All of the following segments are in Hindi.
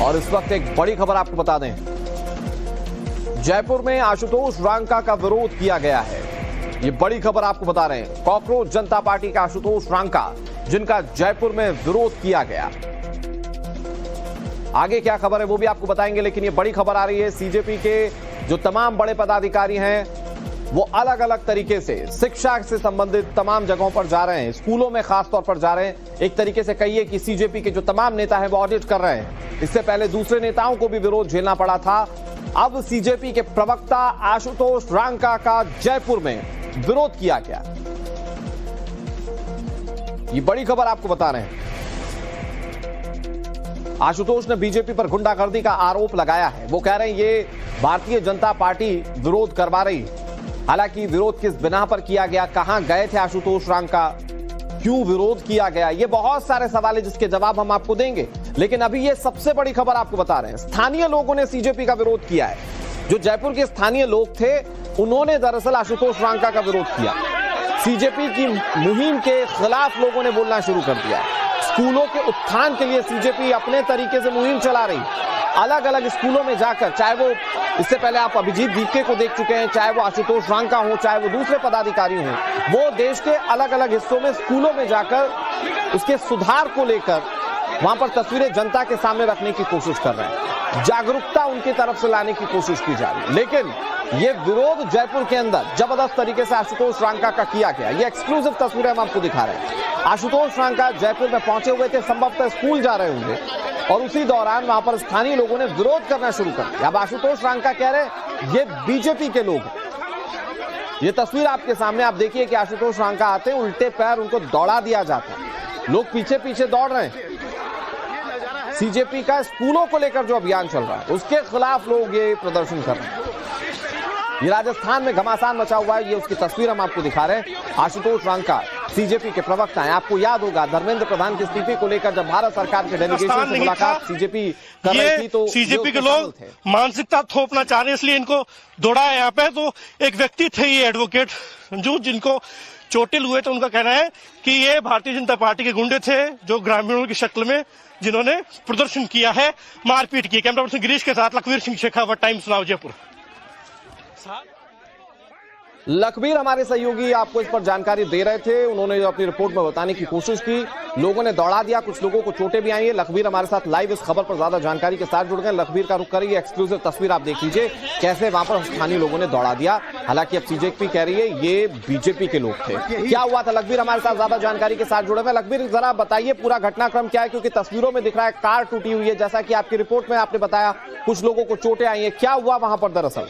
और इस वक्त एक बड़ी खबर आपको बता दें, जयपुर में आशुतोष रांका का विरोध किया गया है। ये बड़ी खबर आपको बता रहे हैं। कॉकरोच जनता पार्टी का आशुतोष रांका, जिनका जयपुर में विरोध किया गया। आगे क्या खबर है वो भी आपको बताएंगे, लेकिन ये बड़ी खबर आ रही है। सीजेपी के जो तमाम बड़े पदाधिकारी हैं वो अलग अलग तरीके से शिक्षा से संबंधित तमाम जगहों पर जा रहे हैं, स्कूलों में खास तौर पर जा रहे हैं। एक तरीके से कहिए कि सीजेपी के जो तमाम नेता हैं वो ऑडिट कर रहे हैं। इससे पहले दूसरे नेताओं को भी विरोध झेलना पड़ा था। अब सीजेपी के प्रवक्ता आशुतोष रांका का जयपुर में विरोध किया गया। ये बड़ी खबर आपको बता रहे हैं। आशुतोष ने बीजेपी पर गुंडागर्दी का आरोप लगाया है। वो कह रहे हैं ये भारतीय जनता पार्टी विरोध करवा रही। हालांकि विरोध किस बिना पर किया गया, कहां गए थे आशुतोष रांका, क्यों विरोध किया गया, ये बहुत सारे सवाल है जिसके जवाब हम आपको देंगे। लेकिन अभी ये सबसे बड़ी खबर आपको बता रहे हैं, स्थानीय लोगों ने सीजेपी का विरोध किया है। जो जयपुर के स्थानीय लोग थे उन्होंने दरअसल आशुतोष रांका का विरोध किया। सीजेपी की मुहिम के खिलाफ लोगों ने बोलना शुरू कर दिया। स्कूलों के उत्थान के लिए सीजेपी अपने तरीके से मुहिम चला रही, अलग अलग स्कूलों में जाकर, चाहे वो इससे पहले आप अभिजीत दीपके को देख चुके हैं, चाहे वो आशुतोष रांका हो, चाहे वो दूसरे पदाधिकारी हों, वो देश के अलग अलग हिस्सों में स्कूलों में जाकर उसके सुधार को लेकर वहां पर तस्वीरें जनता के सामने रखने की कोशिश कर रहे हैं, जागरूकता उनकी तरफ से लाने की कोशिश की जा रही है। लेकिन ये विरोध जयपुर के अंदर जबरदस्त तरीके से आशुतोष रांका का किया गया। ये एक्सक्लूसिव तस्वीरें हम आपको दिखा रहे हैं। आशुतोष रांका जयपुर में पहुंचे हुए थे, संभवतः स्कूल जा रहे होंगे, और उसी दौरान वहां पर स्थानीय लोगों ने विरोध करना शुरू कर दिया। अब आशुतोष रांका कह रहे ये बीजेपी के लोग हैं। ये तस्वीर आपके सामने, आप देखिए कि आशुतोष रांका आते हैं, उल्टे पैर उनको दौड़ा दिया जाता है, लोग पीछे पीछे दौड़ रहे हैं। सीजेपी का स्कूलों को लेकर जो अभियान चल रहा है उसके खिलाफ लोग ये प्रदर्शन कर रहे हैं। ये राजस्थान में घमासान मचा हुआ है, ये उसकी तस्वीर हम आपको दिखा रहे हैं। आशुतोष रांका सीजेपी के प्रवक्ता हैं। आपको याद होगा धर्मेंद्र प्रधान के इस्तीफे को लेकर जब भारत सरकार के डेलीगेशन से मुलाकात सीजेपी कर रही थी तो सीजेपी के लोग मानसिकता थोपना चाह रहे हैं, इसलिए इनको दौड़ाया यहाँ पे। तो एक व्यक्ति थे ये एडवोकेट जो जिनको चोटिल हुए थे, उनका कहना है कि ये भारतीय जनता पार्टी के गुंडे थे जो ग्रामीणों की शक्ल में जिन्होंने प्रदर्शन किया है, मारपीट की। कैमरा पर्सन गिरीश के साथ लखवीर सिंह शेखावत, टाइम्स नाउ जयपुर। लखबीर हमारे सहयोगी आपको इस पर जानकारी दे रहे थे। उन्होंने अपनी रिपोर्ट में बताने की कोशिश की, लोगों ने दौड़ा दिया, कुछ लोगों को चोटें भी आई है। लखबीर हमारे साथ लाइव इस खबर पर ज्यादा जानकारी के साथ जुड़ गए। लखबीर का रुख करिए, एक्सक्लूसिव तस्वीर आप देख लीजिए कैसे वहां पर स्थानीय लोगों ने दौड़ा दिया। हालांकि अब सीजेपी कह रही है ये बीजेपी के लोग थे। क्या हुआ था, लखबीर हमारे साथ ज्यादा जानकारी के साथ जुड़े हुए। लखबीर जरा बताइए पूरा घटनाक्रम क्या है, क्योंकि तस्वीरों में दिख रहा है कार टूटी हुई है, जैसा कि आपकी रिपोर्ट में आपने बताया कुछ लोगों को चोटें आई है। क्या हुआ वहां पर दरअसल?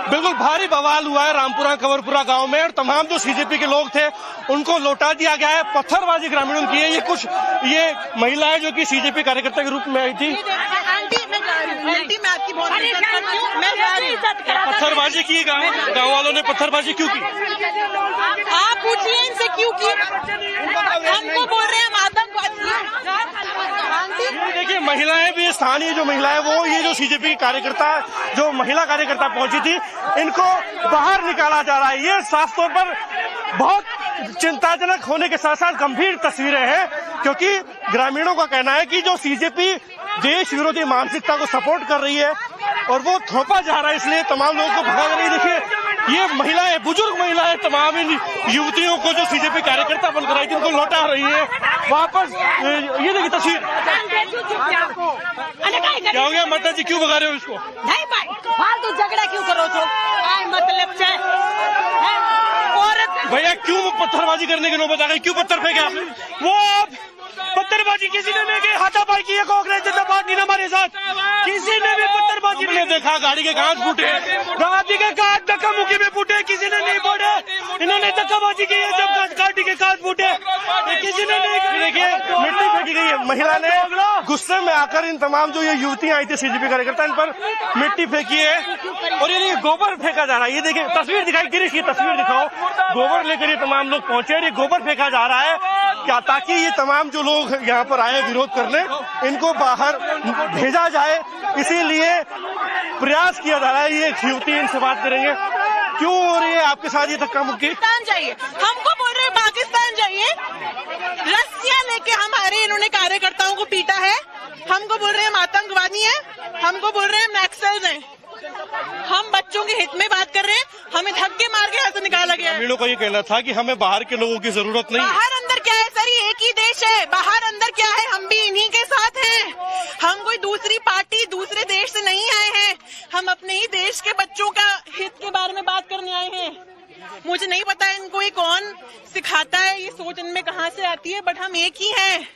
बिल्कुल भारी बवाल हुआ है रामपुरा कंवरपुरा गांव में, और तमाम जो सीजेपी के लोग थे उनको लौटा दिया गया है। पत्थरबाजी ग्रामीणों की है। ये कुछ ये महिलाएं जो कि सीजेपी कार्यकर्ता के रूप में आई थी, पत्थरबाजी की। गांव वालों ने पत्थरबाजी क्यों की? आप पूछिए इनसे क्यों की। हमको बोल रहे हैं हम आतंकवादी। देखिए महिलाएं भी, स्थानीय जो महिलाएं वो ये जो सीजेपी कार्यकर्ता, जो महिला कार्यकर्ता पहुंची थी, इनको बाहर निकाला जा रहा है। ये साफ तौर पर बहुत चिंताजनक होने के साथ साथ गंभीर तस्वीरें हैं, क्योंकि ग्रामीणों का कहना है कि जो सीजेपी देश विरोधी मानसिकता को सपोर्ट कर रही है और वो थोपा जा रहा है, इसलिए तमाम लोगों को भगा रही है। देखिए ये महिलाएं, बुजुर्ग महिलाएं तमाम इन युवतियों को जो सीजेपी कार्यकर्ता बनकर आई थी उनको लौटा रही है वापस। ये देखिए तस्वीर। क्या हो गया माता जी, क्यों भगा रहे हो इसको? नहीं भाई फालतू झगड़ा क्यों करो छो? मतलब भैया क्यों पत्थरबाजी करने की नौबत आ गई? क्यों पत्थर फेंके आपने? वो पत्थरबाजी किसी ने नहीं की, हाथापाई की है कांग्रेस जनता पार्टी ने हमारे साथ। किसी ने भी पत्थरबाजी नहीं देखा। गाड़ी के कांच फूटे, गाड़ी के कांच धक्का मुक्की में फूटे, किसी ने नहीं फोड़े। इन्होंने धक्काबाजी की है जब गाड़ी के कांच फूटे, किसी ने नहीं। देखिए मिट्टी फेंकी गई है। महिला ने गुस्से में आकर इन तमाम जो ये युवतियां आई थी सीजेपी कार्यकर्ता, इन पर मिट्टी फेंकी है और ये गोबर फेंका जा रहा है। ये देखिए तस्वीर दिखाई, गिरीश की तस्वीर दिखाओ। गोबर लेकर ये तमाम लोग पहुंचे और ये गोबर फेंका जा रहा है क्या, ताकि ये तमाम जो लोग यहाँ पर आए विरोध करने, इनको बाहर भेजा जाए। इसीलिए प्रयास किया जा रहा है। ये युवती, इनसे बात करेंगे, क्यों हो रही है आपके साथ ये धक्का मुक्की? पाकिस्तान जाइए, हमको बोल रहे हैं पाकिस्तान जाइए, रस्सियां लेके हम हमको बोल रहे हैं हम आतंकवादी हैं, हमको बोल रहे हैं हम नक्सल्स हैं। हम बच्चों के हित में बात कर रहे हैं, हमें धक्के मार के यहाँ से निकाला गया है। ग्रामीणों का ये कहना था कि हमें बाहर के लोगों की जरूरत नहीं है। बाहर अंदर क्या है सर, ये एक ही देश है। बाहर अंदर क्या है, हम भी इन्हीं के साथ हैं। हम कोई दूसरी पार्टी दूसरे देश से नहीं आए हैं, हम अपने ही देश के बच्चों का हित के बारे में बात करने आए हैं। मुझे नहीं पता इनको ये कौन सिखाता है, ये सोच इनमें कहाँ से आती है, बट हम एक ही हैं।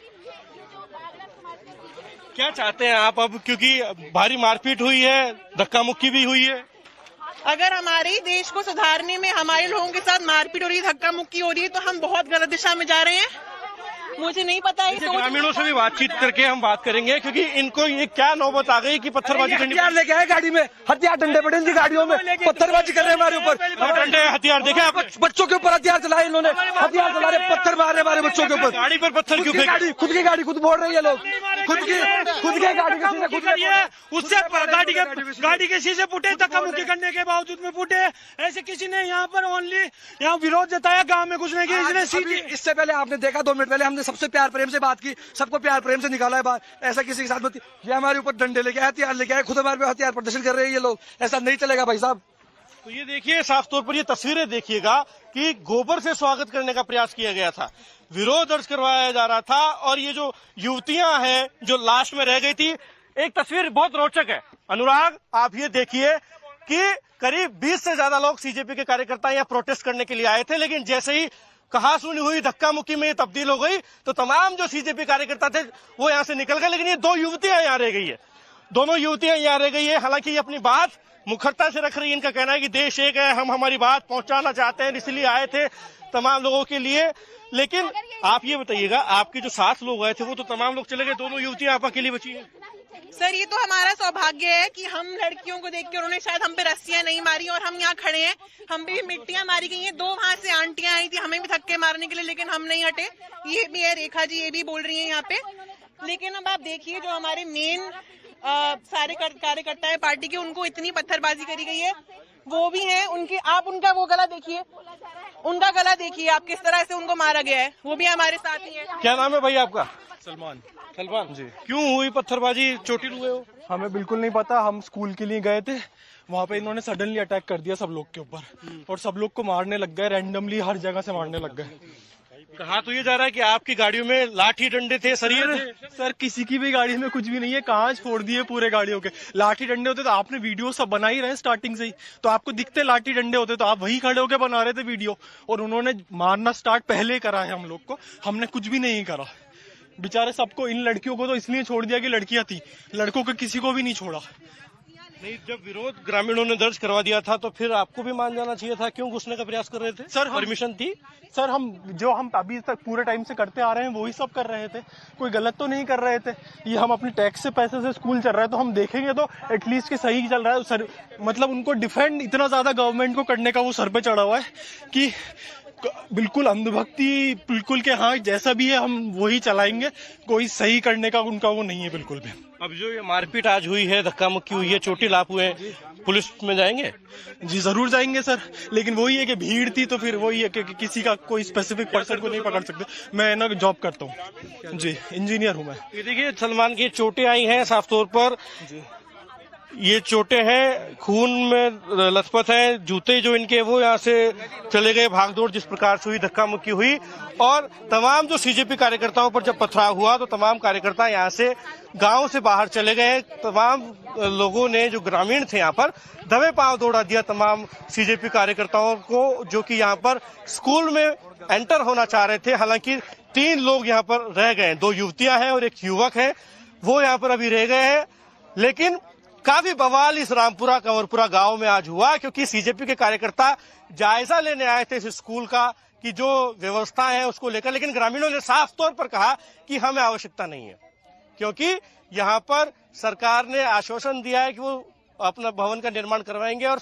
क्या चाहते हैं आप अब, क्योंकि भारी मारपीट हुई है, धक्का मुक्की भी हुई है। अगर हमारे ही देश को सुधारने में हमारे लोगों के साथ मारपीट हो रही है, धक्का मुक्की हो रही है, तो हम बहुत गलत दिशा में जा रहे हैं। मुझे नहीं पता है। ग्रामीणों से भी बातचीत करके हम बात करेंगे, क्योंकि इनको ये क्या नौबत आ गई कि पत्थरबाजी करनी। हथियार लेके आए गाड़ी में, हथियार डंडे पड़े इनकी गाड़ियों में, पत्थरबाजी कर रहे हैं हमारे ऊपर। डंडे हथियार देखे आप, बच्चों के ऊपर हथियार चलाए इन्होंने, हथियार चला रहे, पत्थर मार रहे हमारे बच्चों के ऊपर। गाड़ी पर पत्थर क्यों फेंके? खुद की गाड़ी खुद मोड़ रही है लोग, खुद की गाड़ी उससे गाड़ी के शीशे फूटे, धक्का मुक्की करने के बावजूद में फूटे। ऐसे किसी ने यहाँ पर ओनली यहाँ विरोध जताया, गाँव में घुसने की। इससे पहले आपने देखा 2 मिनट पहले हमने सबसे प्यार प्रेम से बात की, सबको प्यार प्रेम से निकाला है बाहर। ऐसा किसी के साथ मत। ये हमारे ऊपर डंडे लेके आए, हथियार लेके आए, खुद हमारे पे हथियार प्रदर्शन कर रहे हैं ये लोग। ऐसा नहीं चलेगा भाई साहब। तो ये देखिए, साफ तौर पर ये तस्वीरें देखिएगा कि गोबर से स्वागत करने का प्रयास किया गया था, विरोध दर्ज करवाया जा रहा था, और ये जो युवतियां हैं जो लाश में रह गई थी। एक तस्वीर बहुत रोचक है अनुराग, आप ये देखिए कि करीब 20 से ज्यादा लोग सीजेपी के कार्यकर्ता यहाँ प्रोटेस्ट करने के लिए आए थे, लेकिन जैसे ही कहा सुनी हुई, धक्का मुक्की में तब्दील हो गई, तो तमाम जो सीजेपी कार्यकर्ता थे वो यहाँ से निकल गए। लेकिन ये 2 युवतियां यहाँ रह गई है, दोनों युवतियां यहाँ रह गई है। हालांकि ये अपनी बात मुखरता से रख रही है। इनका कहना है कि देश एक है, हम हमारी बात पहुंचाना चाहते हैं, इसलिए आए थे तमाम लोगों के लिए। लेकिन आप ये बताइएगा, आपके जो 7 लोग आए थे वो तो तमाम लोग चले गए, दोनों युवतियां आप अकेली बची हैं। सर ये तो हमारा सौभाग्य है कि हम लड़कियों को देख के उन्होंने शायद हम पे रस्सियां नहीं मारी और हम यहाँ खड़े हैं। हम पे भी मिट्टियां मारी गई हैं, 2 वहां से आंटियां आई थी हमें भी धक्के मारने के लिए, लेकिन हम नहीं हटे। ये भी है, रेखा जी ये भी बोल रही है यहाँ पे। लेकिन अब आप देखिए, जो हमारे मेन सारे कार्यकर्ता है पार्टी के, उनको इतनी पत्थरबाजी करी गई है, वो भी है उनके। आप उनका वो गला देखिए, उनका गला देखिए आप, किस तरह से उनको मारा गया है। वो भी हमारे साथ ही है। क्या नाम है भाई आपका? सलमान जी। क्यों हुई पत्थरबाजी, चोटिल हुए हो? हमें बिल्कुल नहीं पता। हम स्कूल के लिए गए थे, वहाँ पे इन्होंने सडनली अटैक कर दिया सब लोग के ऊपर, और सब लोग को मारने लग गए, रैंडमली हर जगह से मारने लग गए। कहा तो ये जा रहा है कि आपकी गाड़ियों में लाठी डंडे थे, सरिये थे। सर किसी की भी गाड़ी में कुछ भी नहीं है, कांच फोड़ दिए पूरे गाड़ियों के। लाठी डंडे होते तो आपने वीडियो सब बना ही रहे स्टार्टिंग से ही, तो आपको दिखते लाठी डंडे होते तो आप वही खड़े होकर बना रहे थे वीडियो। और उन्होंने मारना स्टार्ट पहले करा है हम लोग को, हमने कुछ भी नहीं करा। बेचारे सबको, इन लड़कियों को तो इसलिए छोड़ दिया कि लड़कियां थी, लड़कों को किसी को भी नहीं छोड़ा। नहीं, जब विरोध ग्रामीणों ने दर्ज करवा दिया था तो फिर आपको भी मान जाना चाहिए था। क्यों घुसने का प्रयास कर रहे थे? सर परमिशन थी? सर हम अभी तक पूरे टाइम से करते आ रहे हैं वही सब कर रहे थे, कोई गलत तो नहीं कर रहे थे। ये हम अपने टैक्स से पैसे से स्कूल चल रहा है, तो हम देखेंगे तो एटलीस्ट कि सही चल रहा है सर। मतलब उनको डिफेंड इतना ज्यादा गवर्नमेंट को करने का वो सर पे चढ़ा हुआ है कि बिल्कुल अंधभक्ति, बिल्कुल के हाँ जैसा भी है हम वही चलाएंगे, कोई सही करने का उनका वो नहीं है बिल्कुल भी। अब जो ये मारपीट आज हुई है, धक्का मुक्की हुई है, चोटिल आप हुए हैं, पुलिस में जाएंगे? जी जरूर जाएंगे सर, लेकिन वही है कि भीड़ थी तो फिर वही है कि किसी का कोई स्पेसिफिक पर्सन को नहीं पकड़ सकते। मैं ना जॉब करता हूँ जी, इंजीनियर हूँ मैं। ये देखिए सलमान की चोटें आई हैं, साफ तौर पर ये चोटें हैं, खून में लथपथ हैं, जूते जो इनके वो यहाँ से चले गए, भागदौड़ जिस प्रकार से हुई, धक्का मुक्की हुई। और तमाम जो सीजेपी कार्यकर्ताओं पर जब पथराव हुआ तो तमाम कार्यकर्ता यहाँ से गांव से बाहर चले गए। तमाम लोगों ने, जो ग्रामीण थे यहाँ पर, दबे पांव दौड़ा दिया तमाम सीजेपी कार्यकर्ताओं को, जो कि यहाँ पर स्कूल में एंटर होना चाह रहे थे। हालांकि 3 लोग यहाँ पर रह गए, 2 युवतियां हैं और 1 युवक है, वो यहाँ पर अभी रह गए हैं। लेकिन काफी बवाल इस रामपुरा कंवरपुरा गांव में आज हुआ, क्योंकि सीजेपी के कार्यकर्ता जायजा लेने आए थे इस स्कूल का कि जो व्यवस्था है उसको लेकर। लेकिन ग्रामीणों ने साफ तौर पर कहा कि हमें आवश्यकता नहीं है, क्योंकि यहाँ पर सरकार ने आश्वासन दिया है कि वो अपना भवन का निर्माण करवाएंगे, और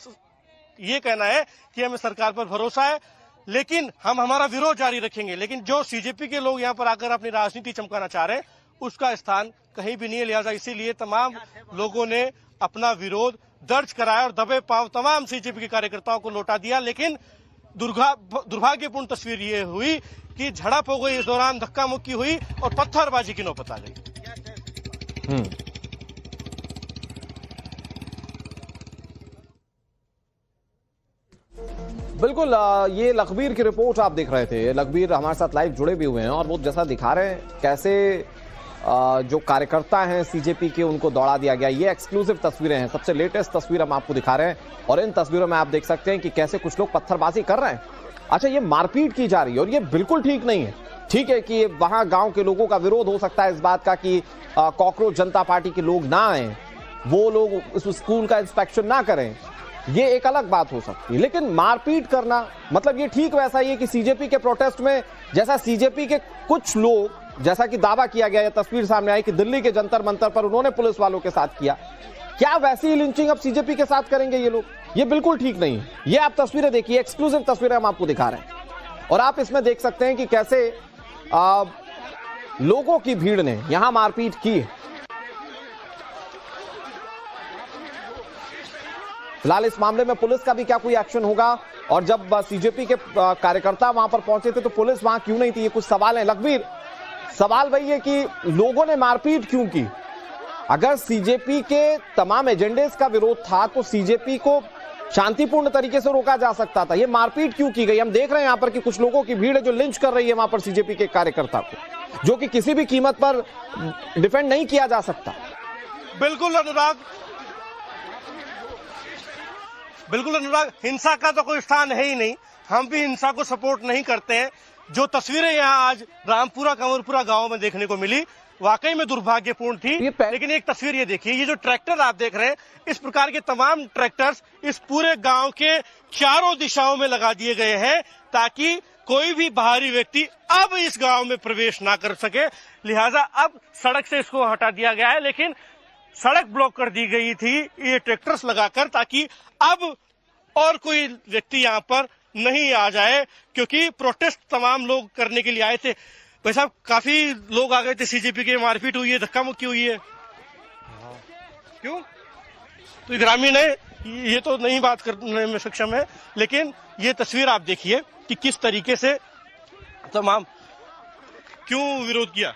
ये कहना है कि हमें सरकार पर भरोसा है, लेकिन हम हमारा विरोध जारी रखेंगे। लेकिन जो सीजेपी के लोग यहाँ पर आकर अपनी राजनीति चमकाना चाह रहे हैं, उसका स्थान कहीं भी नहीं है। लिहाजा इसीलिए तमाम लोगों ने अपना विरोध दर्ज कराया और दबे पांव तमाम सीजेपी के कार्यकर्ताओं को लौटा दिया। लेकिन दुर्भाग्यपूर्ण तस्वीर ये हुई कि झड़प हो गई, इस दौरान धक्का मुक्की हुई और पत्थरबाजी की नौबत आ गई। बिल्कुल ये लखबीर की रिपोर्ट आप देख रहे थे। लखबीर हमारे साथ लाइव जुड़े भी हुए हैं और वो जैसा दिखा रहे हैं कैसे जो कार्यकर्ता हैं सीजेपी के उनको दौड़ा दिया गया। ये एक्सक्लूसिव तस्वीरें हैं, सबसे लेटेस्ट तस्वीर हम आपको दिखा रहे हैं और इन तस्वीरों में आप देख सकते हैं कि कैसे कुछ लोग पत्थरबाजी कर रहे हैं। अच्छा, ये मारपीट की जा रही है और ये बिल्कुल ठीक नहीं है। ठीक है कि वहां गांव के लोगों का विरोध हो सकता है इस बात का कि कॉकरोच जनता पार्टी के लोग ना आए, वो लोग इस स्कूल का इंस्पेक्शन ना करें, ये एक अलग बात हो सकती है। लेकिन मारपीट करना मतलब ये ठीक वैसा ही है कि सीजेपी के प्रोटेस्ट में जैसा सीजेपी के कुछ लोग, जैसा कि दावा किया गया, यह तस्वीर सामने आई कि दिल्ली के जंतर मंतर पर उन्होंने पुलिस वालों के साथ किया, क्या वैसी ही लिंचिंग अब सीजेपी के साथ करेंगे ये लोग? ये बिल्कुल ठीक नहीं है। ये आप तस्वीरें देखिए, एक्सक्लूसिव तस्वीरें हम आपको दिखा रहे हैं और आप इसमें देख सकते हैं कि कैसे लोगों की भीड़ ने यहां मारपीट की है। फिलहाल इस मामले में पुलिस का भी क्या कोई एक्शन होगा, और जब सीजेपी के कार्यकर्ता वहां पर पहुंचे थे तो पुलिस वहां क्यों नहीं थी, ये कुछ सवाल है। लखबीर, सवाल वही है कि लोगों ने मारपीट क्यों की? अगर सीजेपी के तमाम एजेंडेस का विरोध था तो सीजेपी को शांतिपूर्ण तरीके से रोका जा सकता था। ये मारपीट क्यों की गई? हम देख रहे हैं यहां पर कि कुछ लोगों की भीड़ है जो लिंच कर रही है वहां पर सीजेपी के कार्यकर्ता को, जो कि किसी भी कीमत पर डिफेंड नहीं किया जा सकता। बिल्कुल अनुराग, हिंसा का तो कोई स्थान है ही नहीं। हम भी हिंसा को सपोर्ट नहीं करते हैं। जो तस्वीरें यहाँ आज रामपुरा कंवरपुरा गांव में देखने को मिली वाकई में दुर्भाग्यपूर्ण थी। लेकिन एक तस्वीर ये देखिए, ये जो ट्रैक्टर आप देख रहे हैं, इस प्रकार के तमाम ट्रैक्टर्स इस पूरे गांव के चारों दिशाओं में लगा दिए गए हैं ताकि कोई भी बाहरी व्यक्ति अब इस गांव में प्रवेश ना कर सके। लिहाजा अब सड़क से इसको हटा दिया गया है, लेकिन सड़क ब्लॉक कर दी गई थी ये ट्रैक्टर्स लगाकर, ताकि अब और कोई व्यक्ति यहाँ पर नहीं आ जाए, क्योंकि प्रोटेस्ट तमाम लोग करने के लिए आए थे। भाई साहब, काफी लोग आ गए थे, सीजेपी के मारपीट हुई है, धक्का मुक्की हुई है, क्यों? तो ग्रामीण है, ये तो नहीं बात करने में सक्षम है, लेकिन ये तस्वीर आप देखिए कि किस तरीके से तमाम क्यों विरोध किया।